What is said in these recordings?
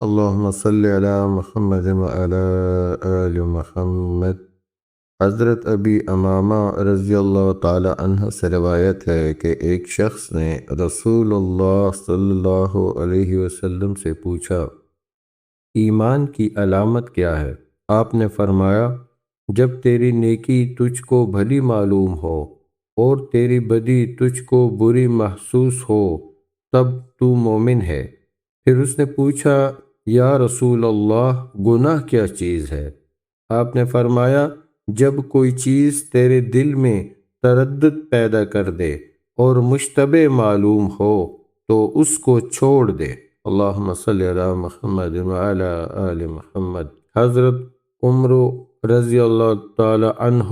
اللہم صلی علی محمد وعلی آل محمد۔ حضرت ابی امامہ رضی اللہ تعالی عنہ سے روایت ہے کہ ایک شخص نے رسول اللہ صلی اللہ علیہ وسلم سے پوچھا، ایمان کی علامت کیا ہے؟ آپ نے فرمایا، جب تیری نیکی تجھ کو بھلی معلوم ہو اور تیری بدی تجھ کو بری محسوس ہو تب تو مومن ہے۔ پھر اس نے پوچھا، یا رسول اللہ، گناہ کیا چیز ہے؟ آپ نے فرمایا، جب کوئی چیز تیرے دل میں تردد پیدا کر دے اور مشتبہ معلوم ہو تو اس کو چھوڑ دے۔ اللہم صلی علی محمد وعلی آل محمد۔ حضرت عمر رضی اللہ تعالی عنہ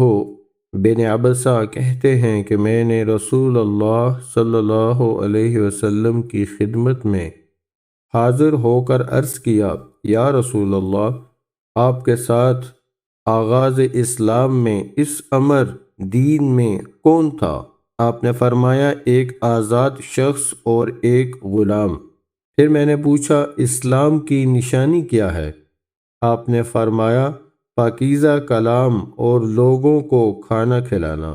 بن عبسہ کہتے ہیں کہ میں نے رسول اللہ صلی اللہ علیہ وسلم کی خدمت میں حاضر ہو کر عرض کیا، یا رسول اللہ، آپ کے ساتھ آغاز اسلام میں اس امر دین میں کون تھا؟ آپ نے فرمایا، ایک آزاد شخص اور ایک غلام۔ پھر میں نے پوچھا، اسلام کی نشانی کیا ہے؟ آپ نے فرمایا، پاکیزہ کلام اور لوگوں کو کھانا کھلانا۔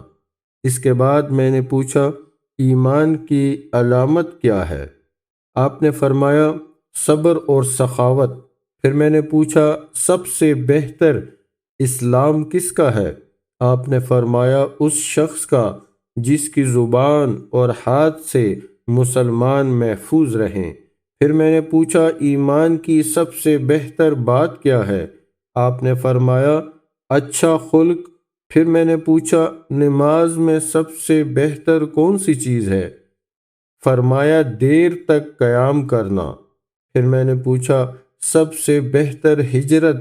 اس کے بعد میں نے پوچھا، ایمان کی علامت کیا ہے؟ آپ نے فرمایا، صبر اور سخاوت۔ پھر میں نے پوچھا، سب سے بہتر اسلام کس کا ہے؟ آپ نے فرمایا، اس شخص کا جس کی زبان اور ہاتھ سے مسلمان محفوظ رہیں۔ پھر میں نے پوچھا، ایمان کی سب سے بہتر بات کیا ہے؟ آپ نے فرمایا، اچھا خلق۔ پھر میں نے پوچھا، نماز میں سب سے بہتر کون سی چیز ہے؟ فرمایا، دیر تک قیام کرنا۔ پھر میں نے پوچھا، سب سے بہتر ہجرت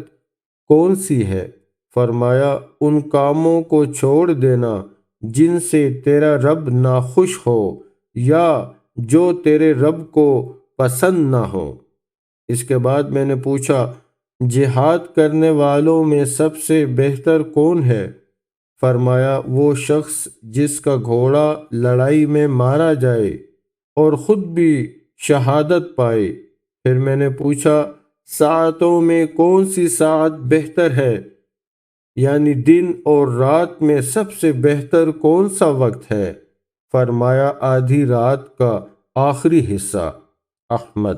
کون سی ہے؟ فرمایا، ان کاموں کو چھوڑ دینا جن سے تیرا رب ناخوش ہو یا جو تیرے رب کو پسند نہ ہو۔ اس کے بعد میں نے پوچھا، جہاد کرنے والوں میں سب سے بہتر کون ہے؟ فرمایا، وہ شخص جس کا گھوڑا لڑائی میں مارا جائے اور خود بھی شہادت پائے۔ پھر میں نے پوچھا، ساعتوں میں کون سی ساعت بہتر ہے؟ یعنی دن اور رات میں سب سے بہتر کون سا وقت ہے؟ فرمایا، آدھی رات کا آخری حصہ۔ احمد۔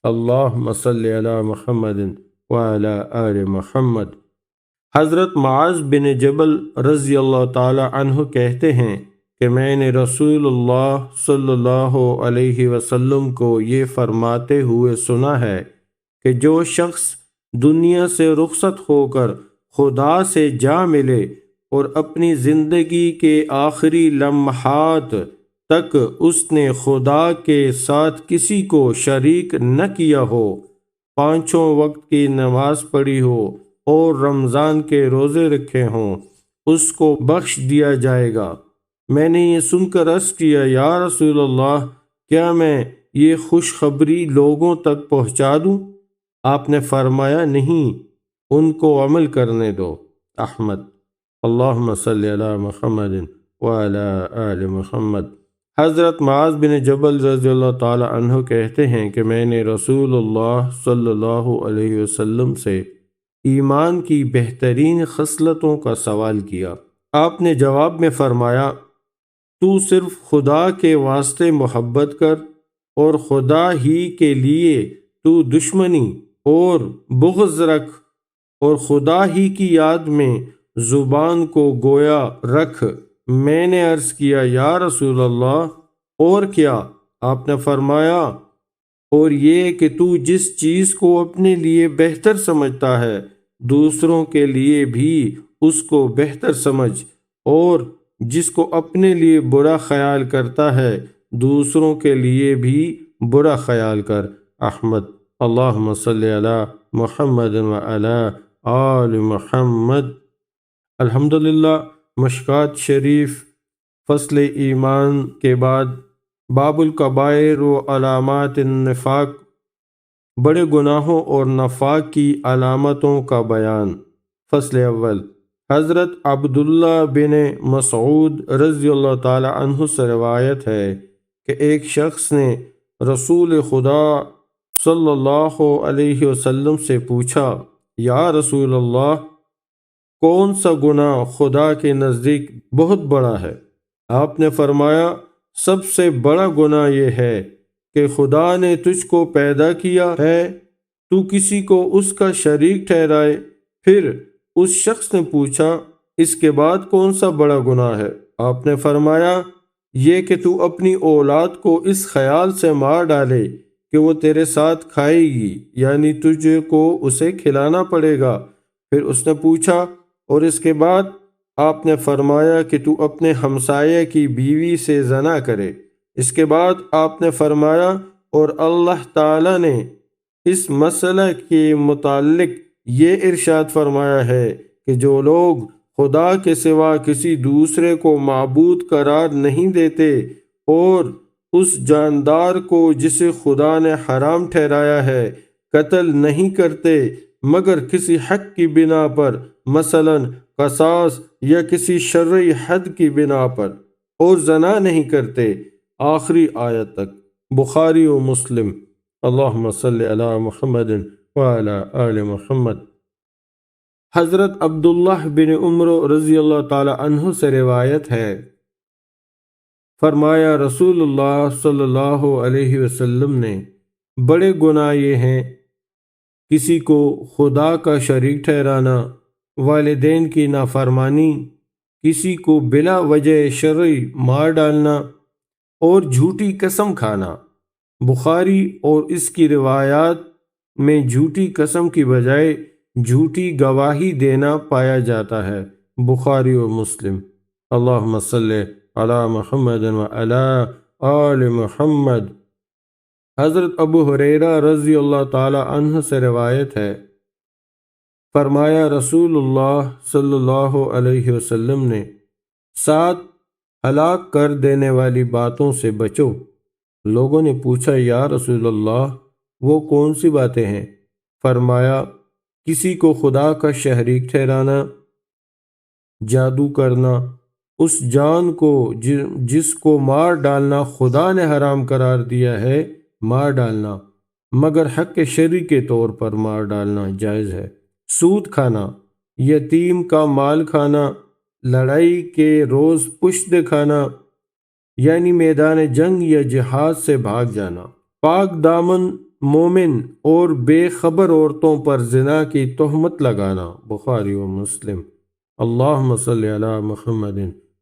اللہم صلی علی محمد وعلی آل محمد۔ حضرت معاذ بن جبل رضی اللہ تعالی عنہ کہتے ہیں کہ میں نے رسول اللہ صلی اللہ علیہ وسلم کو یہ فرماتے ہوئے سنا ہے کہ جو شخص دنیا سے رخصت ہو کر خدا سے جا ملے اور اپنی زندگی کے آخری لمحات تک اس نے خدا کے ساتھ کسی کو شریک نہ کیا ہو، پانچوں وقت کی نماز پڑھی ہو اور رمضان کے روزے رکھے ہوں، اس کو بخش دیا جائے گا۔ میں نے یہ سن کر عرض کیا، یا رسول اللہ، کیا میں یہ خوشخبری لوگوں تک پہنچا دوں؟ آپ نے فرمایا، نہیں، ان کو عمل کرنے دو۔ احمد۔ اللہم صلی علی محمد وعلی آل محمد۔ حضرت معاذ بن جبل رضی اللہ تعالی عنہ کہتے ہیں کہ میں نے رسول اللہ صلی اللہ علیہ وسلم سے ایمان کی بہترین خصلتوں کا سوال کیا۔ آپ نے جواب میں فرمایا، تو صرف خدا کے واسطے محبت کر اور خدا ہی کے لیے تو دشمنی اور بغض رکھ اور خدا ہی کی یاد میں زبان کو گویا رکھ۔ میں نے عرض کیا، یا رسول اللہ، اور کیا؟ آپ نے فرمایا، اور یہ کہ تو جس چیز کو اپنے لیے بہتر سمجھتا ہے دوسروں کے لیے بھی اس کو بہتر سمجھ، اور جس کو اپنے لیے برا خیال کرتا ہے دوسروں کے لیے بھی برا خیال کر۔ احمد۔ اللہم صلی علی محمد وعلی آل محمد۔ الحمدللہ۔ مشکوٰۃ شریف فصل ایمان کے بعد باب الکبائر و علامات النفاق، بڑے گناہوں اور نفاق کی علامتوں کا بیان۔ فصل اول۔ حضرت عبداللہ بن مسعود رضی اللہ تعالی عنہ سے روایت ہے کہ ایک شخص نے رسول خدا صلی اللہ علیہ وسلم سے پوچھا، یا رسول اللہ، کون سا گناہ خدا کے نزدیک بہت بڑا ہے؟ آپ نے فرمایا، سب سے بڑا گناہ یہ ہے کہ خدا نے تجھ کو پیدا کیا ہے، تو کسی کو اس کا شریک ٹھہرائے۔ پھر اس شخص نے پوچھا، اس کے بعد کون سا بڑا گناہ ہے؟ آپ نے فرمایا، یہ کہ تو اپنی اولاد کو اس خیال سے مار ڈالے کہ وہ تیرے ساتھ کھائے گی، یعنی تجھے کو اسے کھلانا پڑے گا۔ پھر اس نے پوچھا، اور اس کے بعد؟ آپ نے فرمایا کہ تو اپنے ہمسائے کی بیوی سے زنا کرے۔ اس کے بعد آپ نے فرمایا، اور اللہ تعالی نے اس مسئلہ کے متعلق یہ ارشاد فرمایا ہے کہ جو لوگ خدا کے سوا کسی دوسرے کو معبود قرار نہیں دیتے اور اس جاندار کو جسے خدا نے حرام ٹھہرایا ہے قتل نہیں کرتے مگر کسی حق کی بنا پر، مثلا قصاص یا کسی شرعی حد کی بنا پر، اور زنا نہیں کرتے، آخری آیت تک۔ بخاری و مسلم۔ اللہم صلی علی محمد وعلی آل محمد۔ حضرت عبداللہ بن عمر رضی اللہ تعالی عنہ سے روایت ہے، فرمایا رسول اللہ صلی اللہ علیہ وسلم نے، بڑے گناہ یہ ہیں کسی کو خدا کا شریک ٹھہرانا، والدین کی نافرمانی، کسی کو بلا وجہ شرعی مار ڈالنا، اور جھوٹی قسم کھانا۔ بخاری اور اس کی روایات میں جھوٹی قسم کی بجائے جھوٹی گواہی دینا پایا جاتا ہے۔ بخاری و مسلم۔ اللہم صلی علی محمد وعلی آل محمد۔ حضرت ابو ہریرہ رضی اللہ تعالی عنہ سے روایت ہے، فرمایا رسول اللہ صلی اللہ علیہ وسلم نے، 7 ہلاک کر دینے والی باتوں سے بچو۔ لوگوں نے پوچھا، یا رسول اللہ، وہ کون سی باتیں ہیں؟ فرمایا، کسی کو خدا کا شریک ٹھہرانا، جادو کرنا، اس جان کو جس کو مار ڈالنا خدا نے حرام قرار دیا ہے مار ڈالنا، مگر حق شرعی کے طور پر مار ڈالنا جائز ہے۔ سود کھانا، یتیم کا مال کھانا، لڑائی کے روز پشت دکھانا، یعنی میدان جنگ یا جہاد سے بھاگ جانا، پاک دامن مومن اور بے خبر عورتوں پر زنا کی تہمت لگانا۔ بخاری و مسلم۔ اللہم صلی علی محمد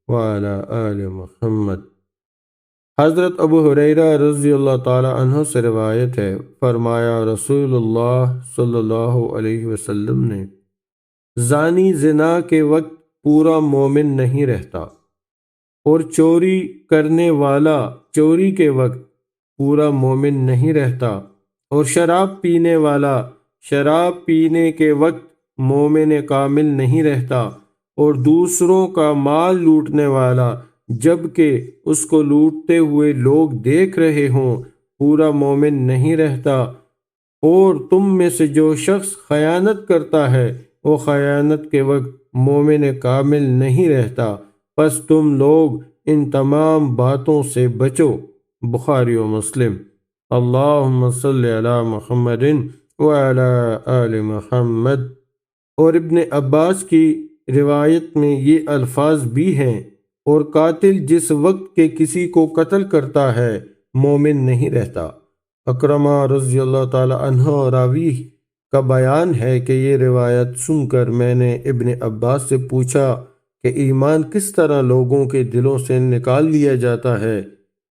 وعلی آل محمد۔ حضرت ابو ہریرہ رضی اللہ تعالی عنہ سے روایت ہے، فرمایا رسول اللہ صلی اللہ علیہ وسلم نے، زانی زنا کے وقت پورا مومن نہیں رہتا، اور چوری کرنے والا چوری کے وقت پورا مومن نہیں رہتا، اور شراب پینے والا شراب پینے کے وقت مومن کامل نہیں رہتا، اور دوسروں کا مال لوٹنے والا جبکہ اس کو لوٹتے ہوئے لوگ دیکھ رہے ہوں پورا مومن نہیں رہتا، اور تم میں سے جو شخص خیانت کرتا ہے وہ خیانت کے وقت مومن کامل نہیں رہتا، پس تم لوگ ان تمام باتوں سے بچو۔ بخاری و مسلم۔ اللہم صلی علی محمد وعلی آل محمد۔ اور ابن عباس کی روایت میں یہ الفاظ بھی ہیں، اور قاتل جس وقت کے کسی کو قتل کرتا ہے مومن نہیں رہتا۔ اکرمہ رضی اللہ تعالی عنہ راوی کا بیان ہے کہ یہ روایت سن کر میں نے ابن عباس سے پوچھا کہ ایمان کس طرح لوگوں کے دلوں سے نکال لیا جاتا ہے؟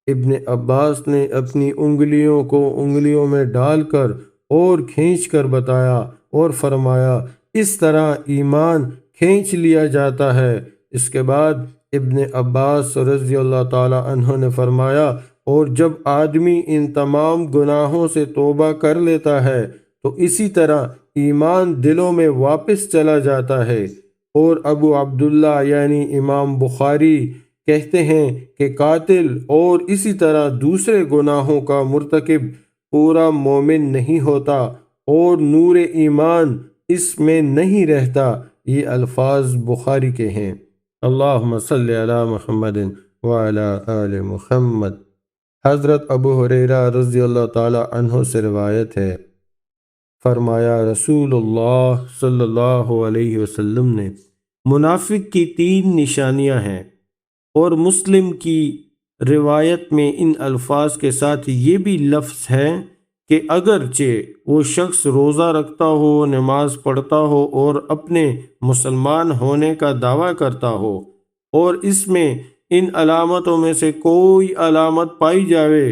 ابن عباس نے اپنی انگلیوں کو انگلیوں میں ڈال کر اور کھینچ کر بتایا اور فرمایا، اس طرح ایمان کھینچ لیا جاتا ہے۔ اس کے بعد ابن عباس رضی اللہ تعالی عنہ نے فرمایا، اور جب آدمی ان تمام گناہوں سے توبہ کر لیتا ہے تو اسی طرح ایمان دلوں میں واپس چلا جاتا ہے۔ اور ابو عبداللہ یعنی امام بخاری کہتے ہیں کہ قاتل اور اسی طرح دوسرے گناہوں کا مرتکب پورا مومن نہیں ہوتا اور نور ایمان اس میں نہیں رہتا۔ یہ الفاظ بخاری کے ہیں۔ اللہم صلی علی محمد وعلی آل محمد۔ حضرت ابو ہریرہ رضی اللہ تعالی عنہ سے روایت ہے، فرمایا رسول اللہ صلی اللہ علیہ وسلم نے، منافق کی 3 نشانیاں ہیں، اور مسلم کی روایت میں ان الفاظ کے ساتھ یہ بھی لفظ ہے کہ اگرچہ وہ شخص روزہ رکھتا ہو، نماز پڑھتا ہو اور اپنے مسلمان ہونے کا دعویٰ کرتا ہو، اور اس میں ان علامتوں میں سے کوئی علامت پائی جاوے،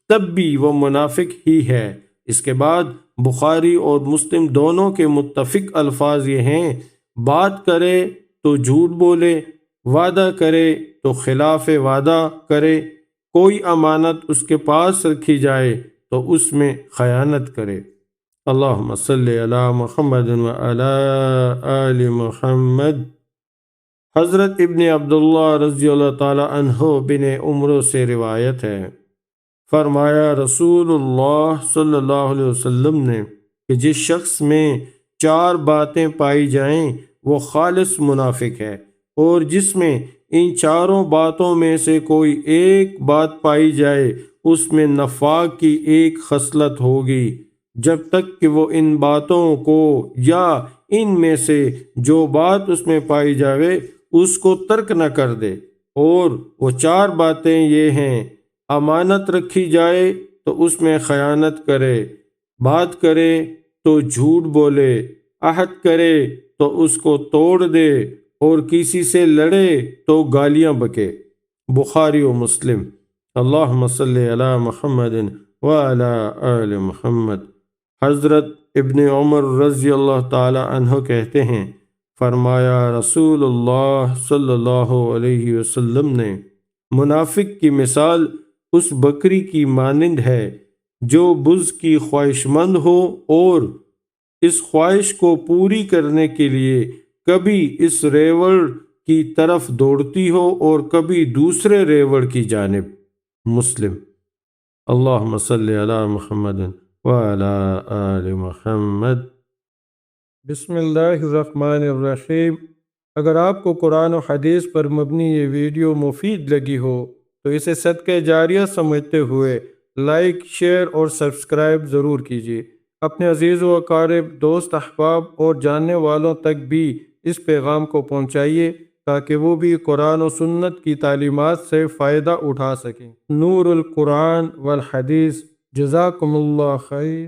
تب بھی وہ منافق ہی ہے۔ اس کے بعد بخاری اور مسلم دونوں کے متفق الفاظ یہ ہیں، بات کرے تو جھوٹ بولے، وعدہ کرے تو خلاف وعدہ کرے، کوئی امانت اس کے پاس رکھی جائے تو اس میں خیانت کرے۔ اللہم صلی علی محمد وعلی آل محمد۔ حضرت ابن عبداللہ رضی اللہ تعالی عنہ بن عمرو سے روایت ہے، فرمایا رسول اللہ صلی اللہ علیہ وسلم نے کہ جس شخص میں 4 باتیں پائی جائیں وہ خالص منافق ہے، اور جس میں ان 4 باتوں میں سے کوئی ایک بات پائی جائے اس میں نفاق کی ایک خصلت ہوگی، جب تک کہ وہ ان باتوں کو یا ان میں سے جو بات اس میں پائی جاوے اس کو ترک نہ کر دے۔ اور وہ 4 باتیں یہ ہیں، امانت رکھی جائے تو اس میں خیانت کرے، بات کرے تو جھوٹ بولے، عہد کرے تو اس کو توڑ دے، اور کسی سے لڑے تو گالیاں بکے۔ بخاری و مسلم۔ اللہم صلی علی محمد وعلی آل محمد۔ حضرت ابن عمر رضی اللہ تعالی عنہ کہتے ہیں، فرمایا رسول اللہ صلی اللہ علیہ وسلم نے، منافق کی مثال اس بکری کی مانند ہے جو بز کی خواہش مند ہو اور اس خواہش کو پوری کرنے کے لیے کبھی اس ریوڑ کی طرف دوڑتی ہو اور کبھی دوسرے ریوڑ کی جانب۔ مسلم۔ اللہم صلی علی محمد وعلی آل محمد۔ بسم اللہ الرحمن الرحیم۔ اگر آپ کو قرآن و حدیث پر مبنی یہ ویڈیو مفید لگی ہو تو اسے صدقہ جاریہ سمجھتے ہوئے لائک، شیئر اور سبسکرائب ضرور کیجیے۔ اپنے عزیز و اقارب، دوست، احباب اور جاننے والوں تک بھی اس پیغام کو پہنچائیے تاکہ وہ بھی قرآن و سنت کی تعلیمات سے فائدہ اٹھا سکیں۔ نور القرآن والحدیث۔ جزاکم اللہ خیر۔